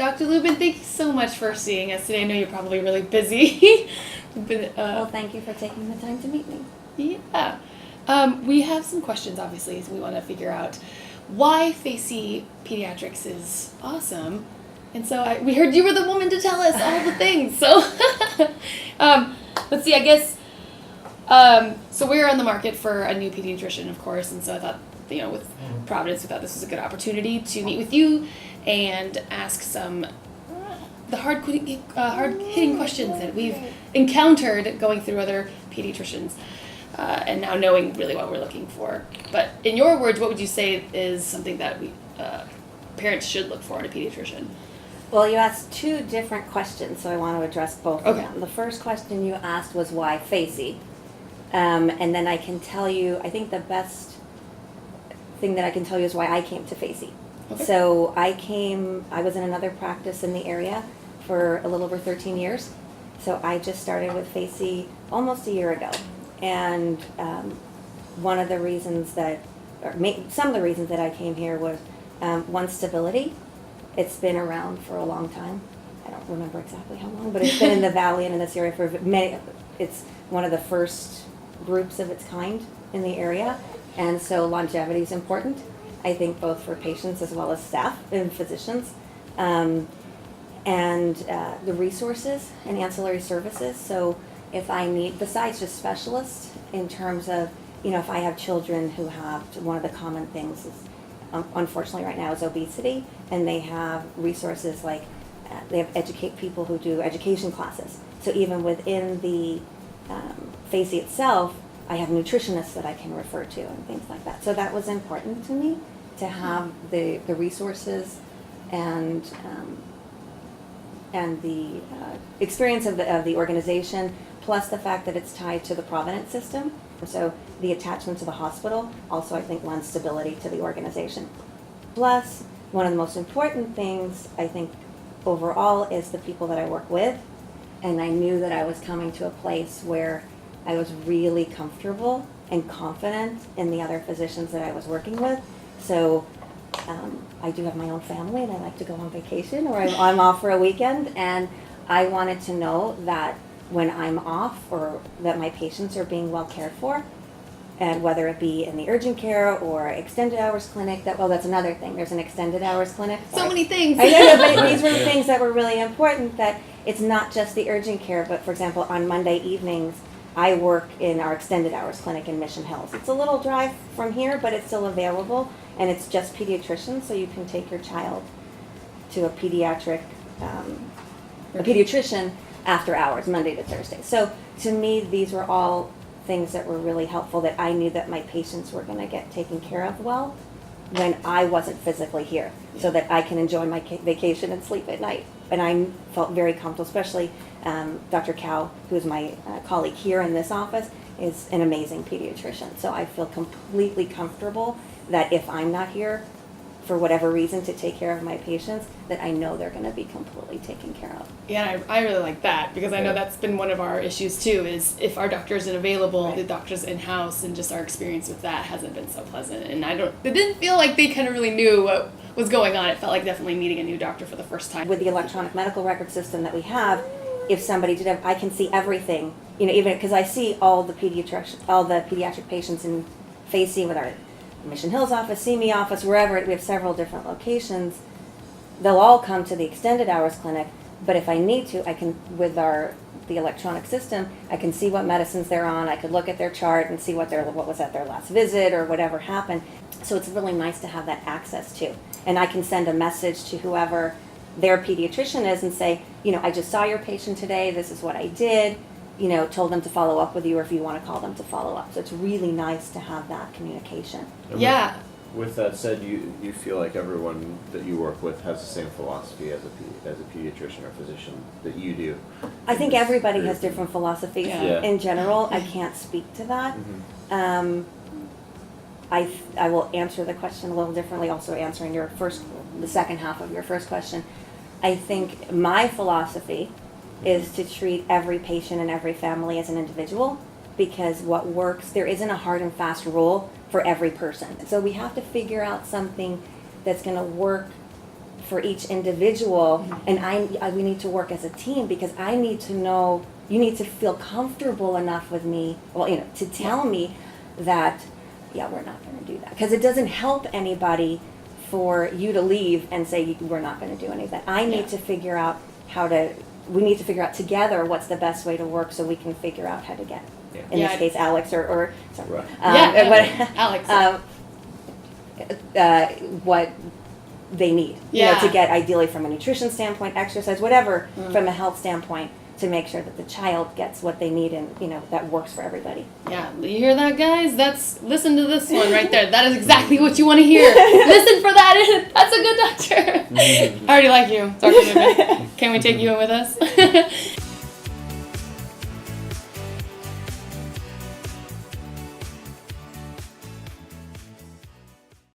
Dr. Lubin, thank you so much for seeing us today. I know you're probably really busy. Well, thank you for taking the time to meet me. Yeah. We have some questions, obviously, so we want to figure out why Facey Pediatrics is awesome. And so we heard you were the woman to tell us all the things. So let's see, I guess, so we're on the market for a new pediatrician, of course, and so I thought, with Providence, we thought this was a good opportunity to meet with you and ask some the hard-hitting questions that we've encountered going through other pediatricians, and now knowing really what we're looking for. But in your words, what would you say is something that parents should look for in a pediatrician? Well, you asked two different questions, so I want to address both of Okay. them. The first question you asked was why Facey? And then I can tell you, I think the best thing that I can tell you is why I came to Facey. Okay. So I was in another practice in the area for a little over 13 years. So I just started with Facey almost a year ago. And some of the reasons that I came here was, one, stability. It's been around for a long time. I don't remember exactly how long, but it's been in the valley and in this area for many. It's one of the first groups of its kind in the area, and so longevity is important, I think, both for patients as well as staff and physicians, and the resources and ancillary services. So if I need, besides just specialists, in terms of, if I have children who have, one of the common things is, unfortunately right now, is obesity, and they have resources like they have people who do education classes. So even within the Facey itself, I have nutritionists that I can refer to and things like that. So that was important to me, to have the resources and the experience of the organization, plus the fact that it's tied to the Providence system. So the attachment to the hospital also, I think, lends stability to the organization. Plus, one of the most important things, I think, overall, is the people that I work with. And I knew that I was coming to a place where I was really comfortable and confident in the other physicians that I was working with. So I do have my own family, and I like to go on vacation, or I'm off for a weekend, and I wanted to know that when I'm off, or that my patients are being well cared for, and whether it be in the urgent care or extended hours clinic, that's another thing. There's an extended hours clinic. So many things. I know, but these were the things that were really important, that it's not just the urgent care, but for example, on Monday evenings, I work in our extended hours clinic in Mission Hills. It's a little drive from here, but it's still available, and it's just pediatricians, so you can take your child to a pediatrician after hours, Monday to Thursday. So to me, these were all things that were really helpful, that I knew that my patients were going to get taken care of well when I wasn't physically here, so that I can enjoy my vacation and sleep at night. And I felt very comfortable, especially Dr. Cow, who is my colleague here in this office, is an amazing pediatrician. So I feel completely comfortable that if I'm not here, for whatever reason, to take care of my patients, that I know they're going to be completely taken care of. Yeah, I really like that, because I know that's been one of our issues too, is if our doctor isn't available, Right. the doctor's in-house, and just our experience with that hasn't been so pleasant. And it didn't feel like they kind of really knew what was going on. It felt like definitely meeting a new doctor for the first time. With the electronic medical record system that we have, if somebody did have, I can see everything, even because I see all the pediatric patients in Facey with our Mission Hills office, CME office, wherever. We have several different locations. They'll all come to the extended hours clinic, but if I need to, I can, with the electronic system, I can see what medicines they're on. I could look at their chart and see what was at their last visit or whatever happened. So it's really nice to have that access to. And I can send a message to whoever their pediatrician is and say, I just saw your patient today. This is what I did. Told them to follow up with you, or if you want to call them to follow up. So it's really nice to have that communication. Yeah. With that said, you feel like everyone that you work with has the same philosophy as a pediatrician or physician that you do? I think everybody has different philosophies. Yeah. In general. I can't speak to that. Mm-hmm. I will answer the question a little differently, also answering the second half of your first question. I think my philosophy is to treat every patient and every family as an individual, because what works, there isn't a hard and fast rule for every person. So we have to figure out something that's going to work for each individual, and we need to work as a team, because I need to know, you need to feel comfortable enough with me, well, to tell me that, yeah, we're not going to do that, because it doesn't help anybody for you to leave and say we're not going to do any of that. I need to figure out we need to figure out together what's the best way to work, so we can figure out how to get, in this case, Alex or sorry, Right. Alex. what they need, to get, ideally from a nutrition standpoint, exercise, whatever, from a health standpoint, to make sure that the child gets what they need, and that works for everybody. Yeah, you hear that, guys? Listen to this one right there. That is exactly what you want to hear. Listen for that. That's a good doctor. I already like you, Dr. Lubin. Can we take you in with us?